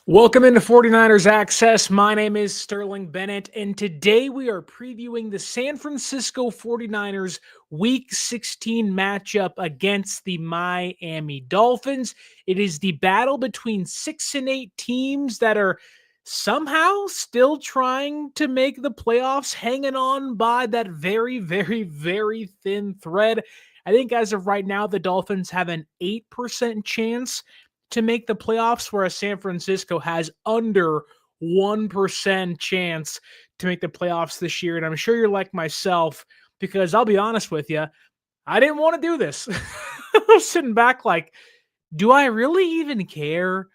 Welcome into 49ers Access. My name is Sterling Bennett, and today we are previewing the San Francisco 49ers Week 16 matchup against the Miami Dolphins. It is the battle between 6 and 8 teams that are somehow still trying to make the playoffs, hanging on by that very, very, very thin thread. I think as of right now, the Dolphins have an 8% chance to make the playoffs, whereas San Francisco has under 1% chance to make the playoffs this year. And I'm sure you're like myself, because I'll be honest with you, I didn't want to do this. I'm sitting back like, do I really even care?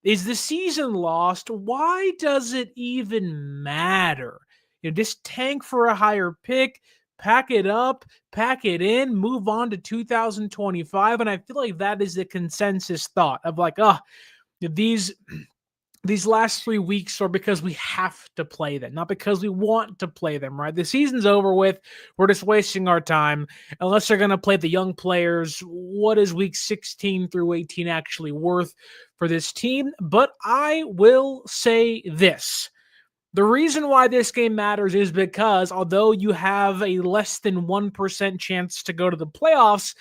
Is the season lost? Why does it even matter? Just tank for a higher pick, pack it up, pack it in, move on to 2025. And I feel like that is the consensus thought of like, these last 3 weeks are because we have to play them, not because we want to play them, right? The season's over with. We're just wasting our time. Unless they're going to play the young players, what is week 16 through 18 actually worth for this team? But I will say this. The reason why this game matters is because although you have a less than 1% chance to go to the playoffs,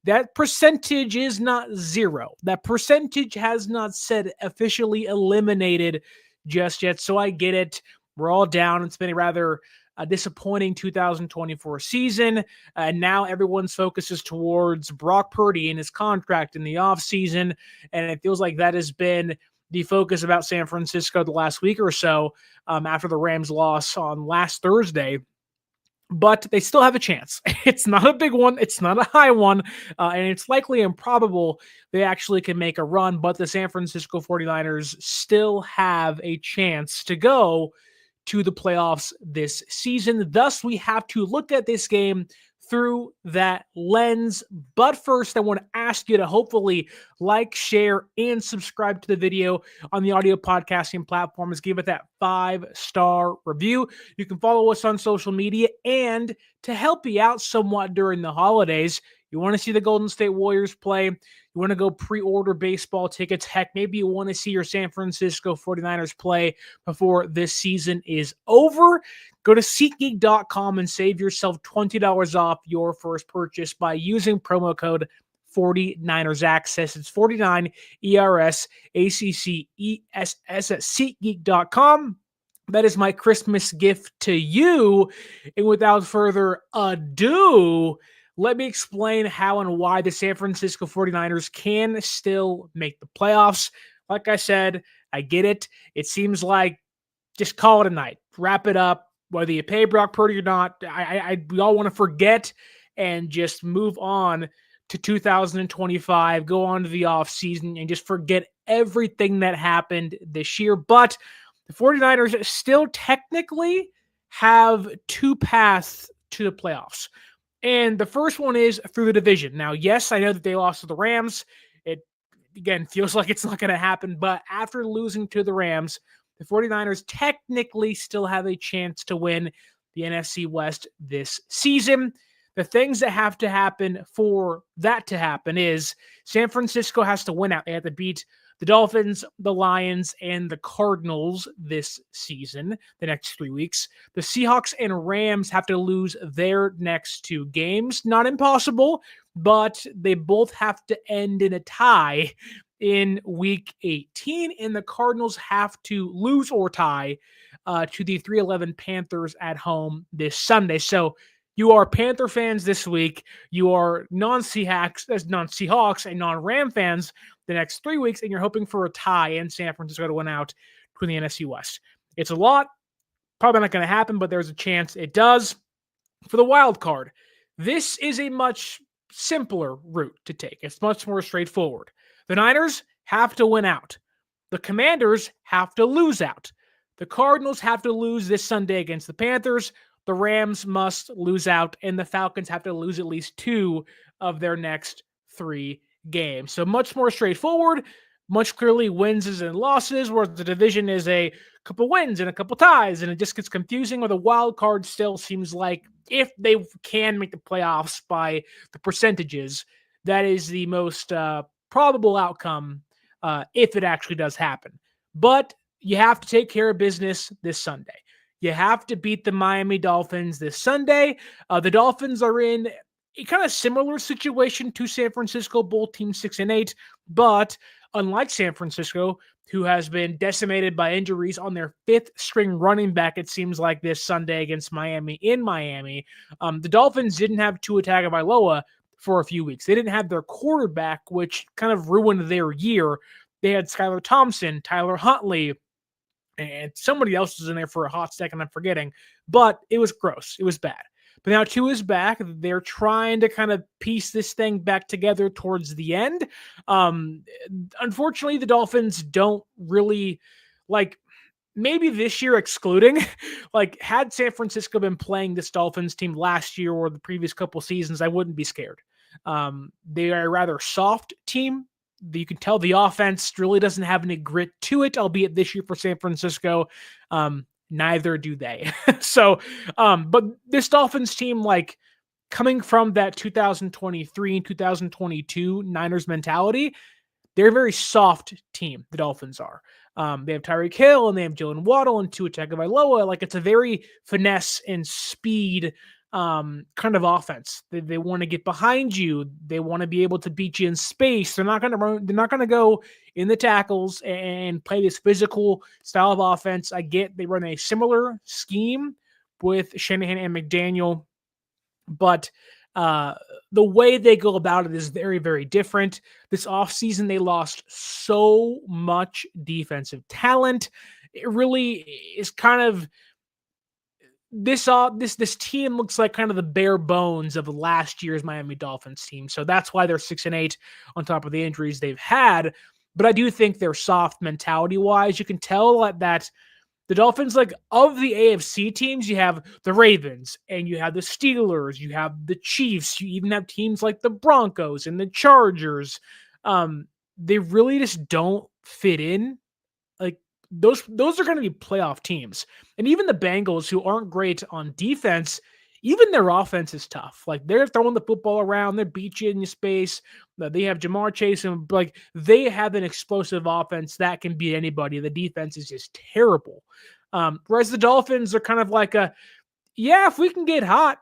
that percentage is not zero. That percentage has not said officially eliminated just yet. So I get it. We're all down. It's been a rather disappointing 2024 season. And now everyone's focus is towards Brock Purdy and his contract in the offseason. And it feels like that has been the focus about San Francisco the last week or so after the Rams loss on last Thursday. But they still have a chance. It's not a big one. It's not a high one. And it's likely improbable they actually can make a run. But the San Francisco 49ers still have a chance to go to the playoffs this season. Thus, we have to look at this game through that lens. But first, I want to ask you to hopefully like, share, and subscribe to the video on the audio podcasting platforms. Give it that 5-star review. You can follow us on social media. And to help you out somewhat during the holidays, you want to see the Golden State Warriors play, you want to go pre-order baseball tickets, heck, maybe you want to see your San Francisco 49ers play before this season is over, go to SeatGeek.com and save yourself $20 off your first purchase by using promo code 49ers Access. It's 49 ERS ACCESS at SeatGeek.com. That is my Christmas gift to you. And without further ado, let me explain how and why the San Francisco 49ers can still make the playoffs. Like I said, I get it. It seems like just call it a night. Wrap it up. Whether you pay Brock Purdy or not, we all want to forget and just move on to 2025, go on to the offseason, and just forget everything that happened this year. But the 49ers still technically have 2 paths to the playoffs. And the first one is through the division. Now, yes, I know that they lost to the Rams. It, again, feels like it's not going to happen. But after losing to the Rams, the 49ers technically still have a chance to win the NFC West this season. The things that have to happen for that to happen is San Francisco has to win out. They have to beat the Dolphins, the Lions, and the Cardinals this season, the next 3 weeks. The Seahawks and Rams have to lose their next 2 games. Not impossible, but they both have to end in a tie in week 18, and the Cardinals have to lose or tie to the 3-11 Panthers at home this Sunday. So you are Panther fans this week. You are non-Seahawks and non-Ram fans the next 3 weeks, and you're hoping for a tie in San Francisco to win out to the NFC West. It's a lot. Probably not going to happen, but there's a chance it does. For the wild card, this is a much simpler route to take. It's much more straightforward. The Niners have to win out. The Commanders have to lose out. The Cardinals have to lose this Sunday against the Panthers. The Rams must lose out, and the Falcons have to lose at least 2 of their next 3 games. So much more straightforward, much clearly wins and losses, whereas the division is a couple wins and a couple ties, and it just gets confusing, where the wild card still seems like if they can make the playoffs by the percentages, that is the most probable outcome if it actually does happen. But you have to take care of business this Sunday. You have to beat the Miami Dolphins this Sunday. The Dolphins are in a kind of similar situation to San Francisco, both teams 6-8, but unlike San Francisco, who has been decimated by injuries on their fifth string running back, it seems like this Sunday against Miami in Miami, the Dolphins didn't have Tua Tagovailoa for a few weeks. They didn't have their quarterback, which kind of ruined their year. They had Skylar Thompson, Tyler Huntley, and somebody else was in there for a hot second. I'm forgetting, but it was gross. It was bad. But now Tua is back. They're trying to kind of piece this thing back together towards the end. Unfortunately, the Dolphins don't really like. Maybe this year excluding, like had San Francisco been playing this Dolphins team last year or the previous couple seasons, I wouldn't be scared. They are a rather soft team. You can tell the offense really doesn't have any grit to it, albeit this year for San Francisco, neither do they. But this Dolphins team, like coming from that 2023 and 2022 Niners mentality, they're a very soft team, the Dolphins are. They have Tyreek Hill and they have Jalen Waddle and Tua Tagovailoa. Like it's a very finesse and speed kind of offense. They want to get behind you. They want to be able to beat you in space. They're not going to run. They're not going to go in the tackles and play this physical style of offense. I get they run a similar scheme with Shanahan and McDaniel, but the way they go about it is very, very different. This offseason, they lost so much defensive talent. It really is kind of this team looks like kind of the bare bones of last year's Miami Dolphins team. So that's why they're 6-8 on top of the injuries they've had. But I do think they're soft mentality wise. You can tell that the Dolphins, like of the AFC teams, you have the Ravens and you have the Steelers, you have the Chiefs, you even have teams like the Broncos and the Chargers. They really just don't fit in. Like those are going to be playoff teams. And even the Bengals, who aren't great on defense, even their offense is tough. Like they're throwing the football around, they beat you in your space. They have Jamar Chase, and like they have an explosive offense that can beat anybody. The defense is just terrible. Whereas the Dolphins are kind of like if we can get hot,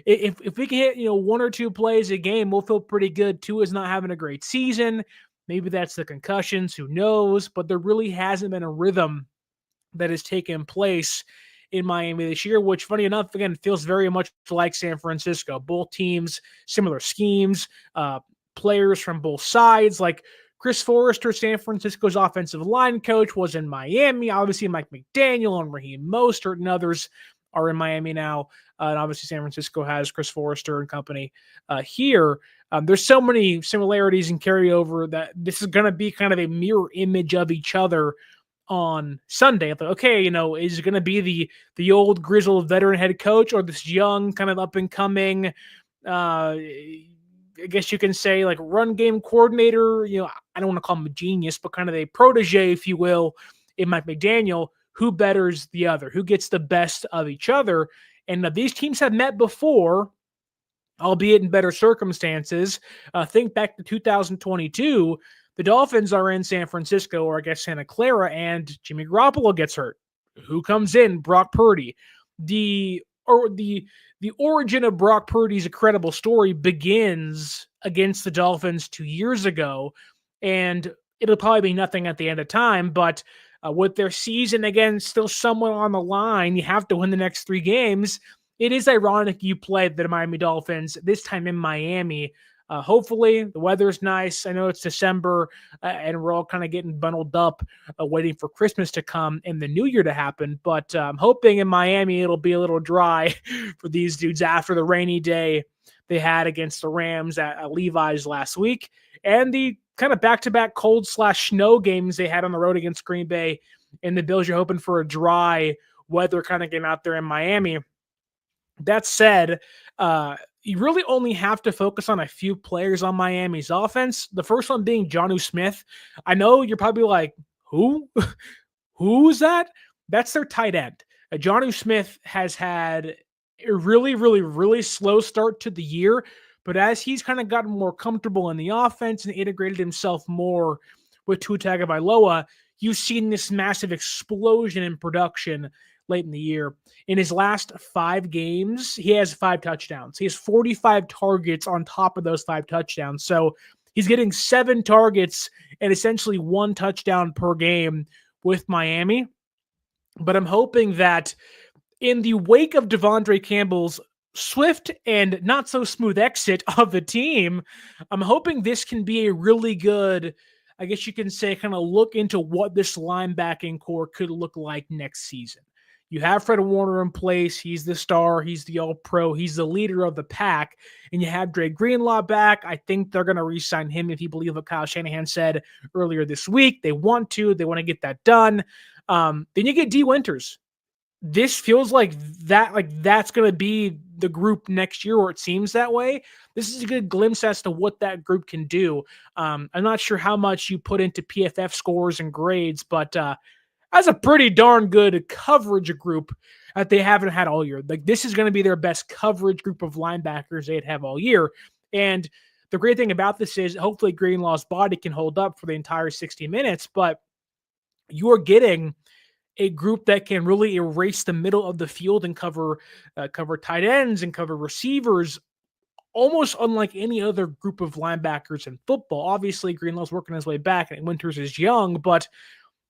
if we can hit one or two plays a game, we'll feel pretty good. Tua's not having a great season. Maybe that's the concussions. Who knows? But there really hasn't been a rhythm that has taken place in Miami this year, which, funny enough, again, feels very much like San Francisco. Both teams, similar schemes, players from both sides. Like Chris Forrester, San Francisco's offensive line coach, was in Miami. Obviously, Mike McDaniel and Raheem Mostert and others are in Miami now. And obviously, San Francisco has Chris Forrester and company here. There's so many similarities and carryover that this is going to be kind of a mirror image of each other on Sunday. Like, okay, is it going to be the old grizzled veteran head coach or this young kind of up and coming, I guess you can say like run game coordinator? I don't want to call him a genius, but kind of a protege, if you will, in Mike McDaniel. Who betters the other? Who gets the best of each other? And these teams have met before, albeit in better circumstances. Think back to 2022. The Dolphins are in San Francisco, or I guess Santa Clara, and Jimmy Garoppolo gets hurt. Who comes in? Brock Purdy. The origin of Brock Purdy's incredible story begins against the Dolphins 2 years ago, and it'll probably be nothing at the end of time, but with their season, again, still somewhat on the line, you have to win the next 3 games. It is ironic you played the Miami Dolphins, this time in Miami. Hopefully, the weather's nice. I know it's December, and we're all kind of getting bundled up, waiting for Christmas to come and the New Year to happen. But I'm hoping in Miami it'll be a little dry for these dudes after the rainy day they had against the Rams at Levi's last week, and the kind of back-to-back cold/snow games they had on the road against Green Bay and the Bills. You're hoping for a dry weather kind of game out there in Miami. That said, you really only have to focus on a few players on Miami's offense. The first one being Jonnu Smith. I know you're probably like, who? Who's that? That's their tight end. Jonnu Smith has had a really, really, really slow start to the year, but as he's kind of gotten more comfortable in the offense and integrated himself more with Tua Tagovailoa, you've seen this massive explosion in production late in the year. In his last 5 games, he has 5 touchdowns. He has 45 targets on top of those 5 touchdowns. So he's getting 7 targets and essentially 1 touchdown per game with Miami. But I'm hoping that in the wake of Devondre Campbell's swift and not so smooth exit of the team, I'm hoping this can be a really good, I guess you can say, kind of look into what this linebacking core could look like next season. You have Fred Warner in place. He's the star. He's the all-pro. He's the leader of the pack. And you have Dre Greenlaw back. I think they're going to re-sign him if you believe what Kyle Shanahan said earlier this week. They want to. They want to get that done. Then you get D. Winters. This feels like that's going to be the group next year, or it seems that way. This is a good glimpse as to what that group can do. I'm not sure how much you put into PFF scores and grades, but that's a pretty darn good coverage group that they haven't had all year. Like, this is going to be their best coverage group of linebackers they'd have all year. And the great thing about this is hopefully Greenlaw's body can hold up for the entire 60 minutes, but you're getting a group that can really erase the middle of the field and cover tight ends and cover receivers, almost unlike any other group of linebackers in football. Obviously, Greenlaw's working his way back, and Winters is young, but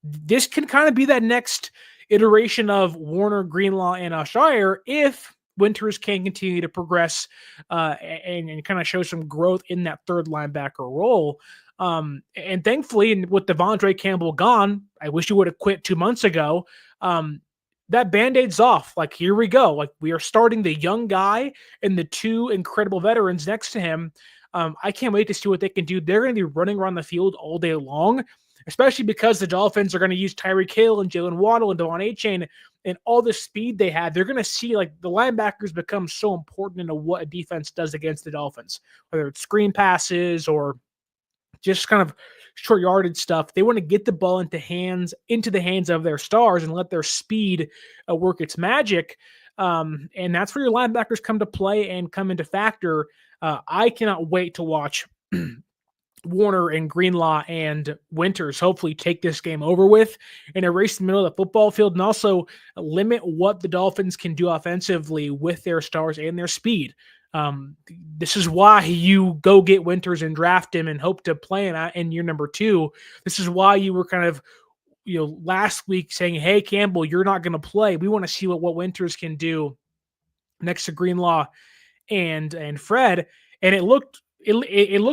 this can kind of be that next iteration of Warner, Greenlaw, and Shire if Winters can continue to progress and kind of show some growth in that third linebacker role. And thankfully, with Devondre Campbell gone, I wish he would have quit 2 months ago. That Band-Aid's off. Like, here we go. Like, we are starting the young guy and the 2 incredible veterans next to him. I can't wait to see what they can do. They're going to be running around the field all day long, especially because the Dolphins are going to use Tyreek Hill and Jalen Waddle and Devon Achane and all the speed they have. They're going to see, like, the linebackers become so important into what a defense does against the Dolphins, whether it's screen passes or just kind of short yardage stuff. They want to get the ball into the hands of their stars and let their speed work its magic. And that's where your linebackers come to play and come into factor. I cannot wait to watch Warner and Greenlaw and Winters hopefully take this game over with and erase the middle of the football field, and also limit what the Dolphins can do offensively with their stars and their speed. This is why you go get Winters and draft him and hope to play him in year number 2. This is why you were kind of, last week saying, hey, Campbell, you're not going to play. We want to see what Winters can do next to Greenlaw and Fred. And it looked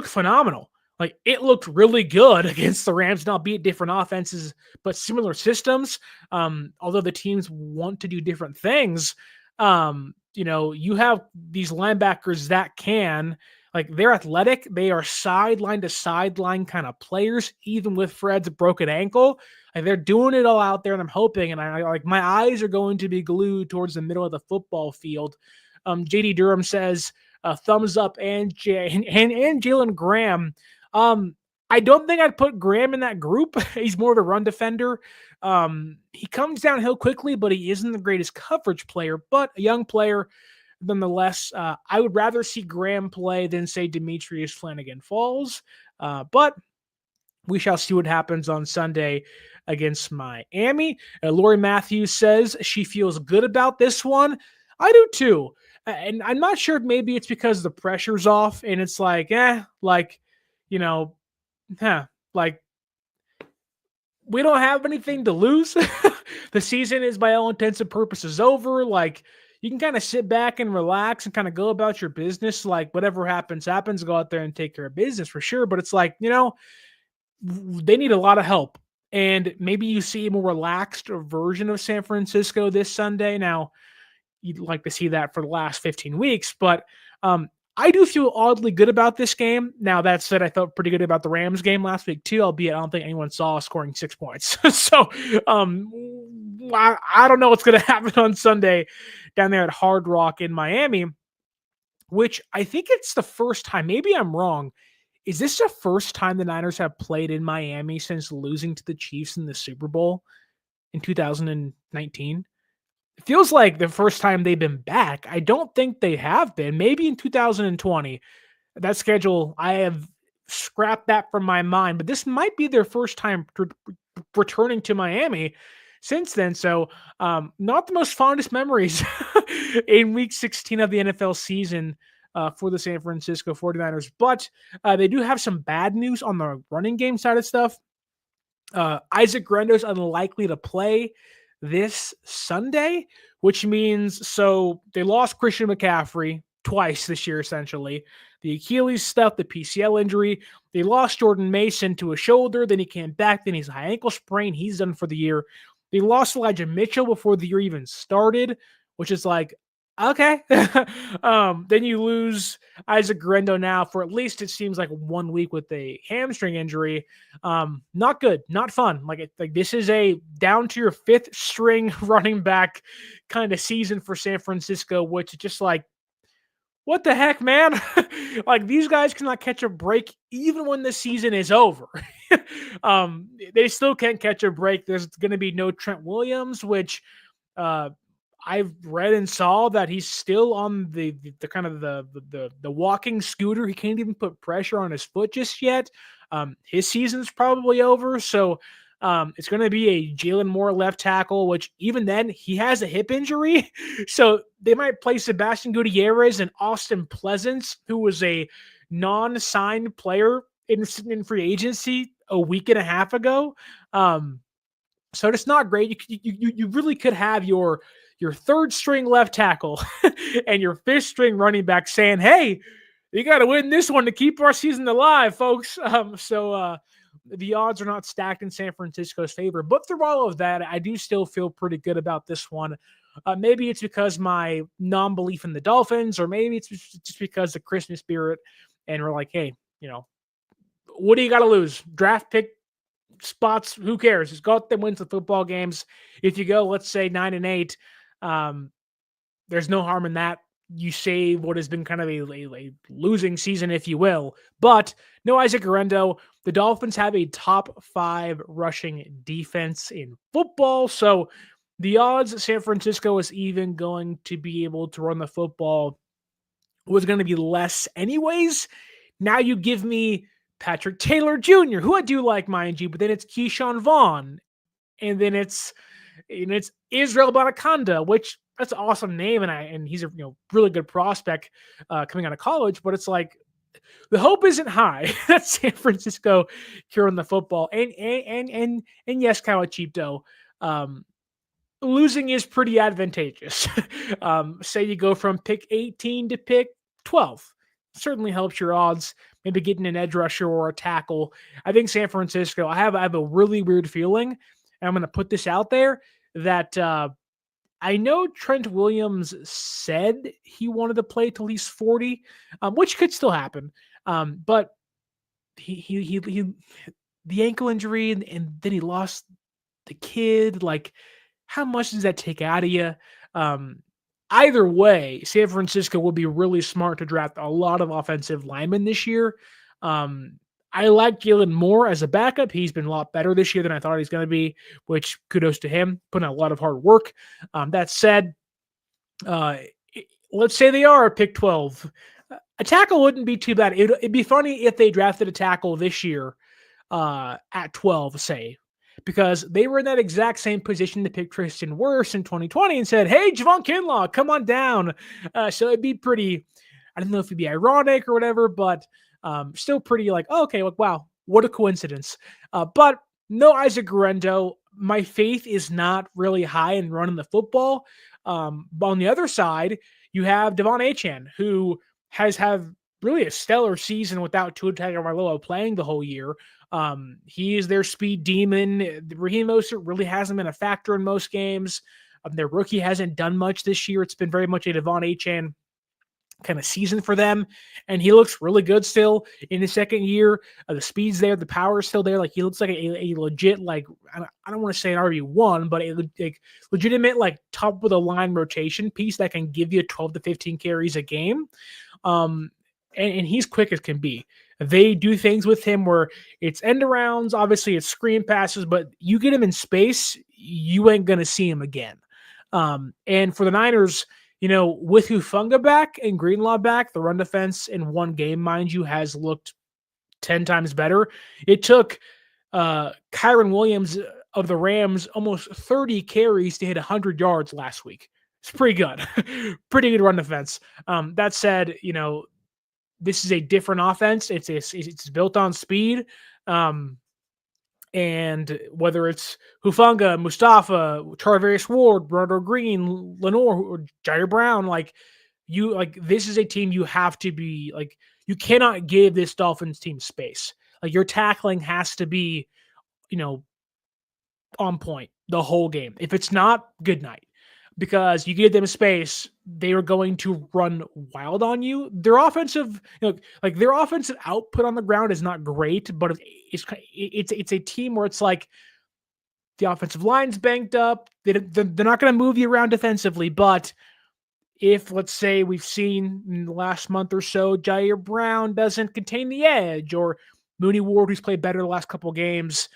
phenomenal. Like, it looked really good against the Rams, not be it different offenses, but similar systems. Although the teams want to do different things, you have these linebackers that can, like, they're athletic. They are sideline to sideline kind of players, even with Fred's broken ankle. Like, they're doing it all out there, and I'm hoping, and my eyes are going to be glued towards the middle of the football field. JD Durham says, thumbs up and Jalen Graham. I don't think I'd put Graham in that group. He's more of a run defender. He comes downhill quickly, but he isn't the greatest coverage player, but a young player nonetheless. I would rather see Graham play than, say, Demetrius Flanagan-Falls. But we shall see what happens on Sunday against Miami. Lori Matthews says she feels good about this one. I do too. And I'm not sure if maybe it's because the pressure's off and it's like, we don't have anything to lose. The season is by all intents and purposes over. Like, you can kind of sit back and relax and kind of go about your business. Like, whatever happens, go out there and take care of business for sure. But it's like, they need a lot of help. And maybe you see a more relaxed version of San Francisco this Sunday. Now, you'd like to see that for the last 15 weeks, but I do feel oddly good about this game. Now, that said, I felt pretty good about the Rams game last week too, albeit I don't think anyone saw us scoring 6 points. So I don't know what's going to happen on Sunday down there at Hard Rock in Miami, which I think it's the first time. Maybe I'm wrong. Is this the first time the Niners have played in Miami since losing to the Chiefs in the Super Bowl in 2019? It feels like the first time they've been back. I don't think they have been. Maybe in 2020. That schedule, I have scrapped that from my mind, but this might be their first time returning to Miami since then. So, not the most fondest memories in week 16 of the NFL season for the San Francisco 49ers. But they do have some bad news on the running game side of stuff. Isaac Guerendo is unlikely to play this Sunday, which means so they lost Christian McCaffrey twice this year, essentially. The Achilles stuff, the PCL injury. They lost Jordan Mason to a shoulder. Then he came back. Then he's a high ankle sprain. He's done for the year. They lost Elijah Mitchell before the year even started, which is like, okay. Then you lose Isaac Guerendo now for at least it seems like 1 week with a hamstring injury. Not good, not fun. Like this is a down to your fifth string running back kind of season for San Francisco, which is just like, what the heck, man? Like these guys cannot catch a break even when the season is over. They still can't catch a break. There's going to be no Trent Williams, which I've read and saw that he's still on the kind of the walking scooter. He can't even put pressure on his foot just yet. His season's probably over. So it's going to be a Jalen Moore left tackle, which even then he has a hip injury. So they might play Sebastian Gutierrez and Austin Pleasance, who was a non-signed player in free agency a week and a half ago. So it's not great. You really could have your third string left tackle and your fifth string running back saying, hey, you got to win this one to keep our season alive, folks. So the odds are not stacked in San Francisco's favor. But through all of that, I do still feel pretty good about this one. Maybe it's because my non-belief in the Dolphins, or maybe it's just because the Christmas spirit. And we're like, hey, what do you got to lose? Draft pick spots, who cares? Just go out there and win the football games. If you go, let's say 9-8, there's no harm in that. You save what has been kind of a losing season, if you will. But no Isaac Guerendo. The Dolphins have a top 5 rushing defense in football. So the odds San Francisco is even going to be able to run the football was going to be less anyways. Now you give me Patrick Taylor Jr., who I do like, mind you, but then it's Keyshawn Vaughn. And then it's Israel Bonaconda, which that's an awesome name, and he's a really good prospect coming out of college. But it's like the hope isn't high that San Francisco can run the football. And yes, Kawachito, losing is pretty advantageous. Say you go from pick 18 to pick 12, certainly helps your odds. Maybe getting an edge rusher or a tackle. I think San Francisco. I have a really weird feeling, and I'm going to put this out there that. I know Trent Williams said he wanted to play till he's 40, which could still happen. But he the ankle injury and then he lost the kid. Like, how much does that take out of you? Either way, San Francisco will be really smart to draft a lot of offensive linemen this year. I like Jalen Moore as a backup. He's been a lot better this year than I thought he was going to be, which kudos to him, putting out a lot of hard work. That said, let's say they are pick 12. A tackle wouldn't be too bad. It'd be funny if they drafted a tackle this year at 12, say, because they were in that exact same position to pick Tristan Wirfs in 2020 and said, hey, Javon Kinlaw, come on down. So it'd be pretty, I don't know if it'd be ironic or whatever, but still pretty like, oh, okay, like, wow, what a coincidence. But no Isaac Guerendo. My faith is not really high in running the football. But on the other side, you have Devon Achane, who has had really a stellar season without Tua Tagovailoa playing the whole year. He is their speed demon. Raheem Mostert really hasn't been a factor in most games. Their rookie hasn't done much this year. It's been very much a Devon Achane kind of season for them, and he looks really good still in his second year. The speed's there, the power is still there. Like, he looks like a legit, like, I don't want to say an RB1, but a legitimate, like, top of the line rotation piece that can give you 12 to 15 carries a game. And he's quick as can be. They do things with him where it's end arounds, obviously it's screen passes, but you get him in space, you ain't gonna see him again. And for the Niners, with Hufanga back and Greenlaw back, the run defense in one game, mind you, has looked 10 times better. It took Kyron Williams of the Rams, almost 30 carries to hit 100 yards last week. It's pretty good. Pretty good run defense. That said, this is a different offense. It's built on speed. And whether it's Hufanga, Mustafa, Tarvarius Ward, Bernardo Green, Lenore, or Jair Brown, this is a team you have to be you cannot give this Dolphins team space. Like your tackling has to be, on point the whole game. If it's not, good night. Because you give them space, they are going to run wild on you. Their offensive, their offensive output on the ground is not great, but it's a team where it's like the offensive line's banked up. They're not going to move you around defensively. But if, let's say, we've seen in the last month or so, Jair Brown doesn't contain the edge, or Mooney Ward, who's played better the last couple of games,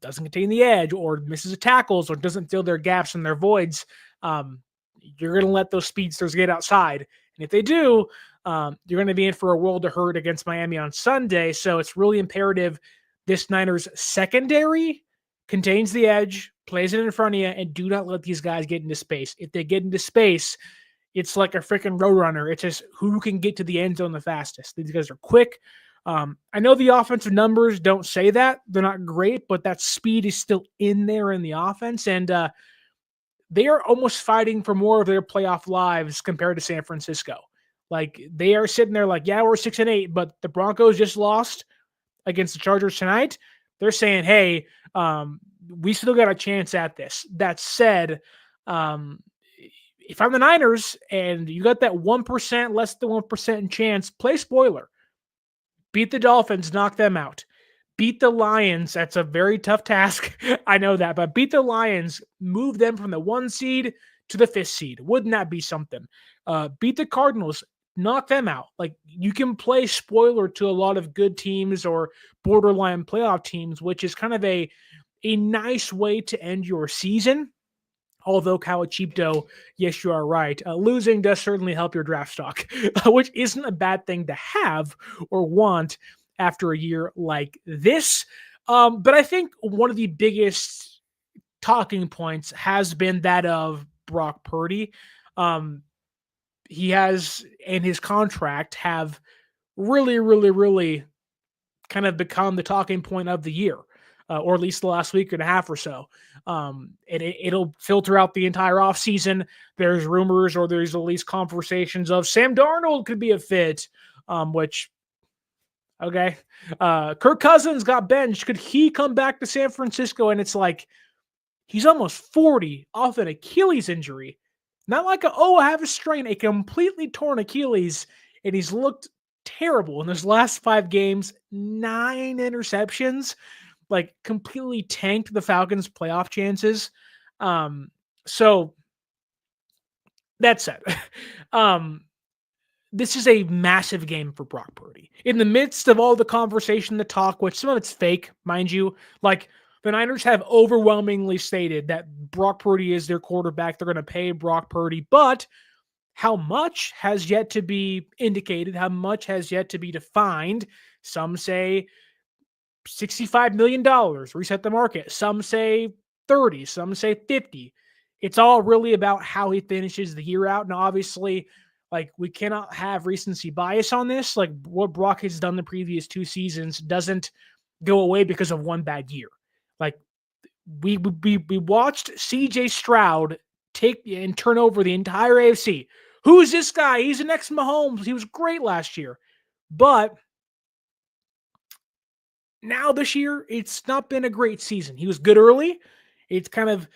doesn't contain the edge, or misses tackles, or doesn't fill their gaps and their voids, you're going to let those speedsters get outside. And if they do, you're going to be in for a world of hurt against Miami on Sunday. So it's really imperative this Niners secondary contains the edge, plays it in front of you, and do not let these guys get into space. If they get into space, it's like a freaking roadrunner. It's just who can get to the end zone the fastest. These guys are quick. I know the offensive numbers don't say that. They're not great, but that speed is still in there in the offense. And they are almost fighting for more of their playoff lives compared to San Francisco. Like, they are sitting there like, yeah, we're 6-8, but the Broncos just lost against the Chargers tonight. They're saying, hey, we still got a chance at this. That said, if I'm the Niners and you got that 1%, less than 1% chance, play spoiler. Beat the Dolphins, knock them out. Beat the Lions. That's a very tough task. I know that, but beat the Lions, move them from the 1 seed to the 5th seed. Wouldn't that be something? Beat the Cardinals, knock them out. Like, you can play spoiler to a lot of good teams or borderline playoff teams, which is kind of a nice way to end your season. Although, Kawachipto, yes, you are right. Losing does certainly help your draft stock, which isn't a bad thing to have or want after a year like this. But I think one of the biggest talking points has been that of Brock Purdy. He has, and his contract have really, really, really kind of become the talking point of the year. Or at least the last week and a half or so. It'll filter out the entire offseason. There's rumors, or there's at least conversations of Sam Darnold could be a fit, which, okay. Kirk Cousins got benched. Could he come back to San Francisco? And it's like, he's almost 40 off an Achilles injury. Not like I have a strain, a completely torn Achilles, and he's looked terrible in his last 5 games, 9 interceptions. Like, completely tanked the Falcons' playoff chances. So that said, this is a massive game for Brock Purdy. In the midst of all the conversation, the talk, which some of it's fake, mind you, like, the Niners have overwhelmingly stated that Brock Purdy is their quarterback. They're going to pay Brock Purdy, but how much has yet to be indicated, how much has yet to be defined. Some say $65 million, reset the market. Some say 30, some say 50. It's all really about how he finishes the year out. And obviously, like, we cannot have recency bias on this. Like, what Brock has done the previous 2 seasons doesn't go away because of one bad year. Like, we watched CJ Stroud take and turn over the entire AFC. Who's this guy? He's the next Mahomes. He was great last year. But now this year, it's not been a great season. He was good early. It's kind of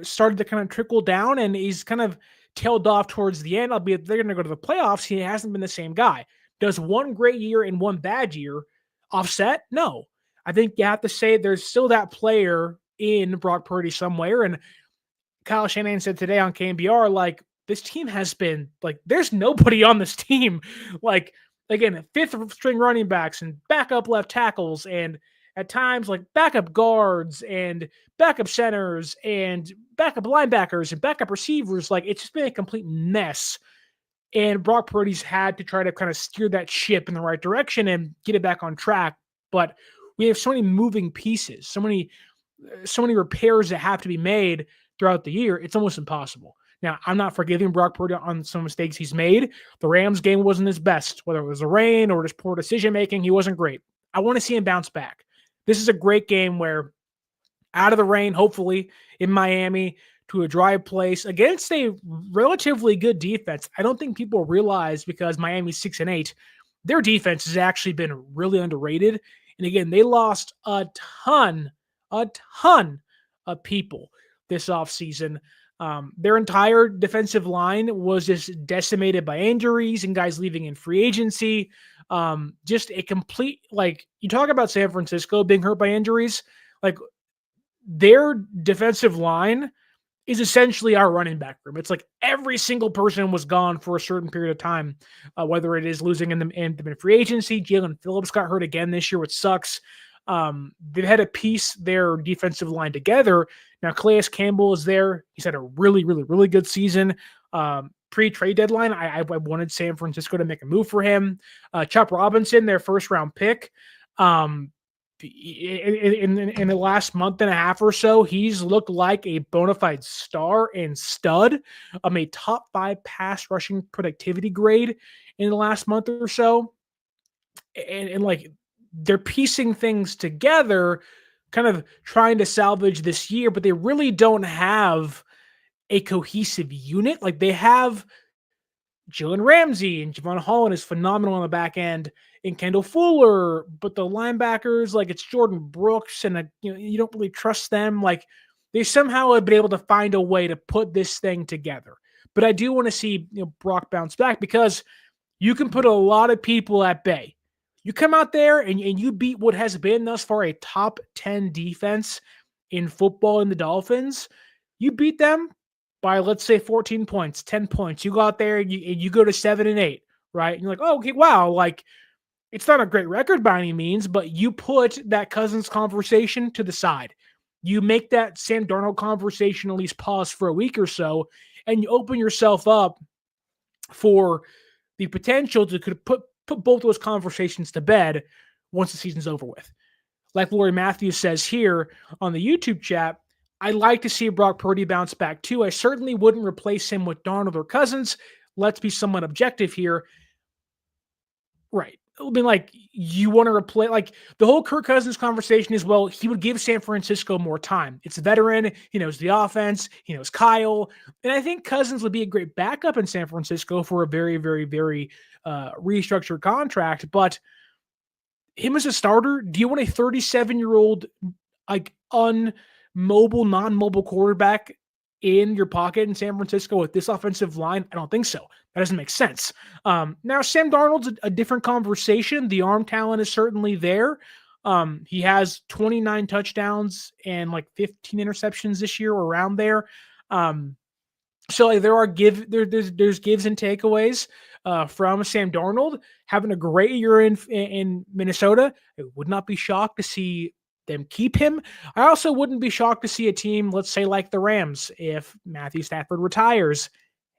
started to kind of trickle down, and he's kind of tailed off towards the end. Albeit they're going to go to the playoffs. He hasn't been the same guy. Does one great year and one bad year offset? No. I think you have to say there's still that player in Brock Purdy somewhere. And Kyle Shanahan said today on KNBR, like, this team has been, like, there's nobody on this team. Like, again, 5th string running backs and backup left tackles, and at times, like, backup guards and backup centers and backup linebackers and backup receivers. Like, it's just been a complete mess. And Brock Purdy's had to try to kind of steer that ship in the right direction and get it back on track. but we have so many moving pieces, so many repairs that have to be made throughout the year. It's almost impossible. Now, I'm not forgiving Brock Purdy on some mistakes he's made. The Rams game wasn't his best, whether it was the rain or just poor decision making. He wasn't great. I want to see him bounce back. This is a great game where, out of the rain, hopefully in Miami, to a dry place against a relatively good defense. I don't think people realize, because Miami's 6-8, their defense has actually been really underrated. And again, they lost a ton of people this offseason. Their entire defensive line was just decimated by injuries and guys leaving in free agency. Just a complete, like, you talk about San Francisco being hurt by injuries, like, their defensive line is essentially our running back room. It's like every single person was gone for a certain period of time, whether it is losing in free agency. Jalen Phillips got hurt again this year, which sucks. They've had to piece their defensive line together. Now, Calais Campbell is there. He's had a really, really, really good season. Pre-trade deadline, I wanted San Francisco to make a move for him. Chop Robinson, their first-round pick. In the last month and a half or so, he's looked like a bona fide star and stud. A top 5 pass rushing productivity grade in the last month or so. And like, they're piecing things together, kind of trying to salvage this year, but they really don't have a cohesive unit. Like, they have Jalen Ramsey, and Javon Holland is phenomenal on the back end, and Kendall Fuller, but the linebackers, like, it's Jordan Brooks, and you don't really trust them. Like, they somehow have been able to find a way to put this thing together. But I do want to see Brock bounce back, because you can put a lot of people at bay. You come out there and you beat what has been thus far a top 10 defense in football in the Dolphins. You beat them by, let's say, 14 points, 10 points. You go out there and you go to 7-8, right? And you're like, oh, okay, wow. Like, it's not a great record by any means, but you put that Cousins conversation to the side. You make that Sam Darnold conversation at least pause for a week or so, and you open yourself up for the potential to could put both those conversations to bed once the season's over with. Like Lori Matthews says here on the YouTube chat, I'd like to see Brock Purdy bounce back too. I certainly wouldn't replace him with Darnold or Cousins. Let's be somewhat objective here. Right. I mean, like, you want to replace, like, the whole Kirk Cousins conversation is, well, he would give San Francisco more time. It's a veteran. He knows the offense. He knows Kyle. And I think Cousins would be a great backup in San Francisco for a very, very, very restructured contract. But him as a starter, do you want a 37-year-old, like, unmobile, non-mobile quarterback in your pocket in San Francisco with this offensive line? I don't think so. That doesn't make sense. Now, Sam Darnold's a different conversation. The arm talent is certainly there. He has 29 touchdowns and like 15 interceptions this year, or around there. So like, there's gives and takeaways from Sam Darnold having a great year in Minnesota. I would not be shocked to see them keep him. I also wouldn't be shocked to see a team, let's say like the Rams, if Matthew Stafford retires.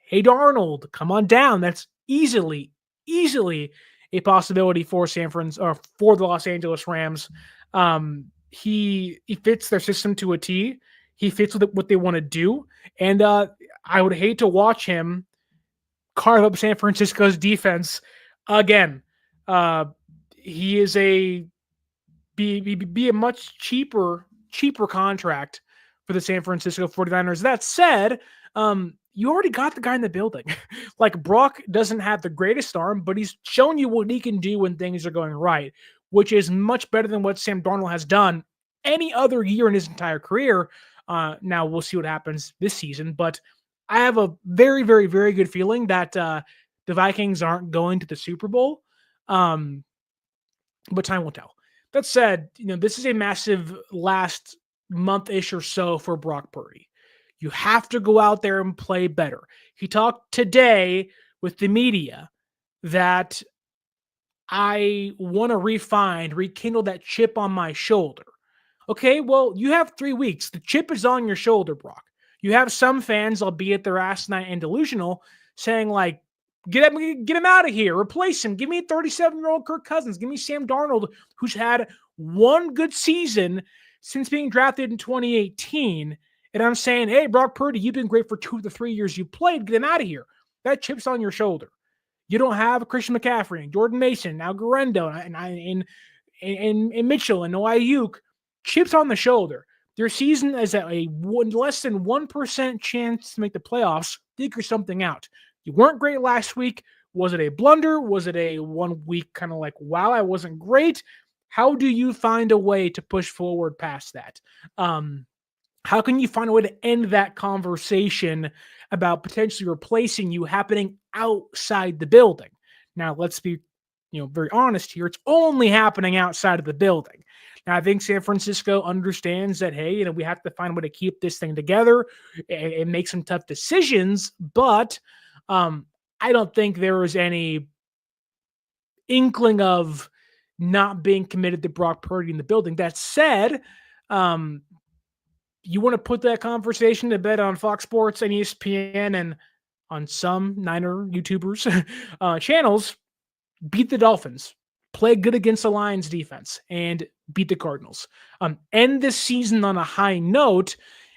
Hey, Darnold, come on down. That's easily a possibility for for the Los Angeles Rams. He fits their system to a T. He fits with what they want to do. And I would hate to watch him carve up San Francisco's defense again. He is be a much cheaper contract for the San Francisco 49ers. That said, you already got the guy in the building. Like, Brock doesn't have the greatest arm, but he's shown you what he can do when things are going right, which is much better than what Sam Darnold has done any other year in his entire career. Now we'll see what happens this season, but I have a very, very, very good feeling that the Vikings aren't going to the Super Bowl. But time will tell. That said, this is a massive last month-ish or so for Brock Purdy. You have to go out there and play better. He talked today with the media that I want to rekindle that chip on my shoulder. Okay, well, you have 3 weeks. The chip is on your shoulder, Brock. You have some fans, albeit they're asinine and delusional, saying like, Get him out of here. Replace him. Give me 37-year-old Kirk Cousins. Give me Sam Darnold, who's had one good season since being drafted in 2018. And I'm saying, hey, Brock Purdy, you've been great for 2 of the 3 years you played. Get him out of here. That chip's on your shoulder. You don't have Christian McCaffrey and Jordan Mason, now Guerendo and Mitchell and Ayuk. Chips on the shoulder. Their season is at less than 1% chance to make the playoffs. Figure something out. You weren't great last week. Was it a blunder? Was it a 1 week kind of like, wow, I wasn't great? How do you find a way to push forward past that? How can you find a way to end that conversation about potentially replacing you happening outside the building? Now, let's be very honest here. It's only happening outside of the building. Now, I think San Francisco understands that, hey, we have to find a way to keep this thing together and make some tough decisions, but I don't think there is any inkling of not being committed to Brock Purdy in the building. That said, you want to put that conversation to bed on Fox Sports and ESPN and on some Niner YouTubers channels, beat the Dolphins, play good against the Lions defense, and beat the Cardinals. End this season on a high note,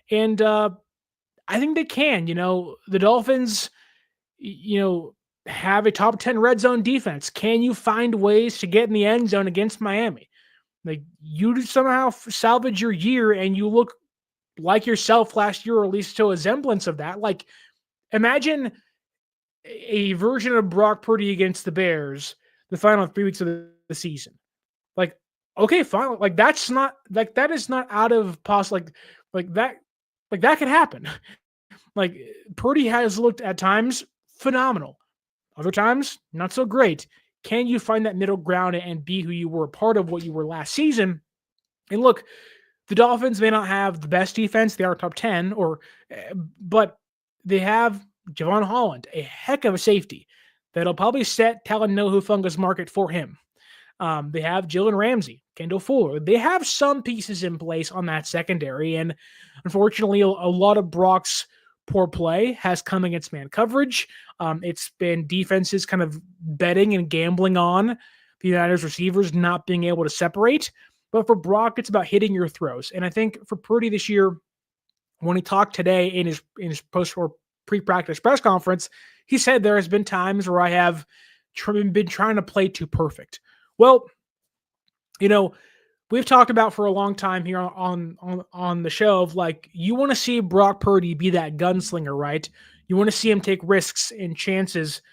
and I think they can. The Dolphins, have a top 10 red zone defense. Can you find ways to get in the end zone against Miami? Like, you somehow salvage your year and you look like yourself last year, or at least show a semblance of that. Like, imagine a version of Brock Purdy against the Bears the final 3 weeks of the season. Like, okay, fine. Like, that's not like, that is not out of possible. Like that could happen. Like, Purdy has looked at times phenomenal, other times not so great. Can you find that middle ground and be who you were, a part of what you were last season? And look, the Dolphins may not have the best defense. They are top 10, but they have Javon Holland, a heck of a safety that'll probably set Talanoa Hufanga's market for him. They have Jalen Ramsey, Kendall Fuller. They have some pieces in place on that secondary, and unfortunately, a lot of Brock's poor play has come against man coverage. It's been defenses kind of betting and gambling on the Niners receivers not being able to separate. But for Brock, it's about hitting your throws. And I think for Purdy this year, when he talked today in his post or pre-practice press conference, he said there has been times where I have been trying to play too perfect. Well, we've talked about for a long time here on the show of, like, you want to see Brock Purdy be that gunslinger, right? You want to see him take risks and chances.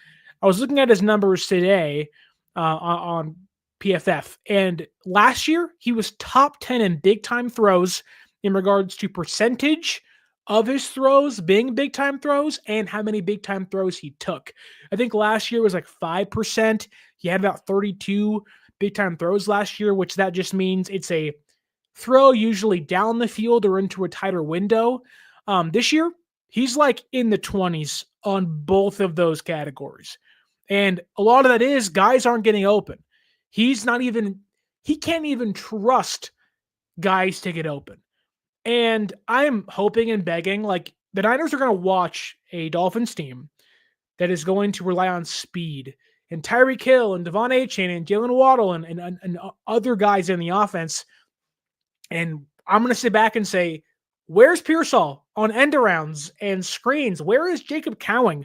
I was looking at his numbers today on PFF, and last year he was top 10 in big time throws in regards to percentage of his throws being big time throws and how many big time throws he took. I think last year was like 5%. He had about 32 big time throws last year, which that just means it's a throw usually down the field or into a tighter window. This year, he's like in the 20s on both of those categories. And a lot of that is guys aren't getting open. He can't even trust guys to get open. And I'm hoping and begging, like, the Niners are going to watch a Dolphins team that is going to rely on speed, and Tyreek Hill and Devon Achane and Jalen Waddle and other guys in the offense. And I'm going to sit back and say, where's Pearsall on end arounds and screens? Where is Jacob Cowing?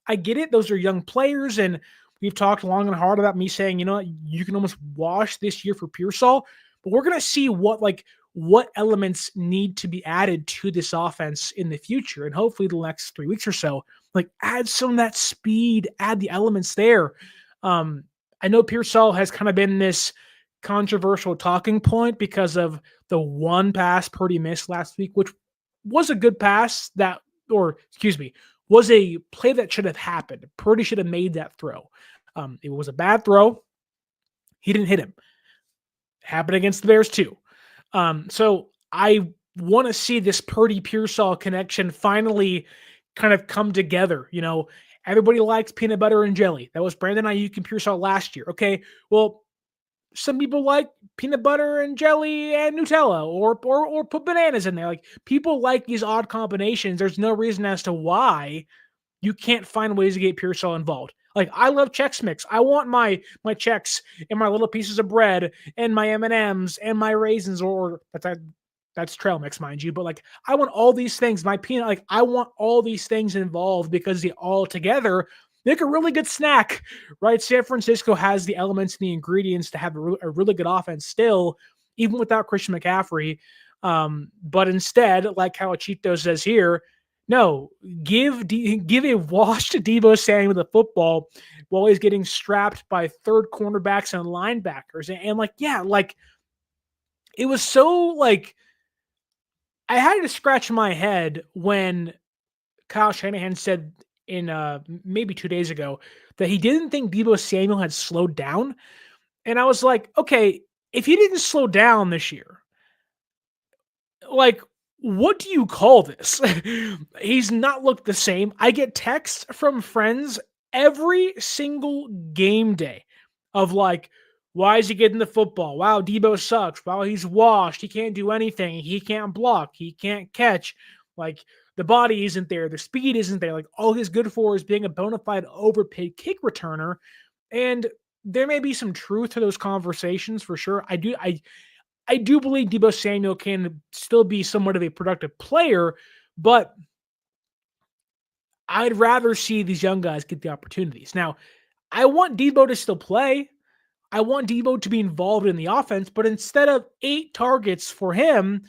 I get it. Those are young players, and we've talked long and hard about me saying, you can almost wash this year for Pearsall, but we're going to see what elements need to be added to this offense in the future. And hopefully the next 3 weeks or so, like, add some of that speed, add the elements there. I know Pearsall has kind of been this controversial talking point because of the one pass Purdy missed last week, which was a good pass was a play that should have happened. Purdy should have made that throw. It was a bad throw. He didn't hit him. Happened against the Bears too. So I want to see this Purdy-Pearsall connection finally kind of come together. Everybody likes peanut butter and jelly. That was Brandon Ayuk and Pearsall last year. Okay, well, some people like peanut butter and jelly and Nutella, or put bananas in there. Like, people like these odd combinations. There's no reason as to why you can't find ways to get Pearsall involved. Like, I love Chex Mix. I want my Chex and my little pieces of bread and my M&Ms and my raisins, or that's trail mix, mind you. But like, I want all these things. My peanut, like, I want all these things involved because they all together make a really good snack, right? San Francisco has the elements and the ingredients to have a really good offense still, even without Christian McCaffrey. But instead, like how Achito says here, no, give a wash to Deebo Samuel the football while he's getting strapped by third cornerbacks and linebackers. And like, yeah, like it was so like I had to scratch my head when Kyle Shanahan said in maybe 2 days ago that he didn't think Deebo Samuel had slowed down. And I was like, okay, if he didn't slow down this year, like, what do you call this? He's not looked the same. I get texts from friends every single game day of like, why is he getting the football? Wow, Debo sucks. Wow, he's washed. He can't do anything. He can't block. He can't catch. Like, the body isn't there. The speed isn't there. Like, all he's good for is being a bona fide overpaid kick returner. And there may be some truth to those conversations for sure. I do believe Deebo Samuel can still be somewhat of a productive player, but I'd rather see these young guys get the opportunities. Now, I want Deebo to still play. I want Deebo to be involved in the offense, but instead of 8 targets for him,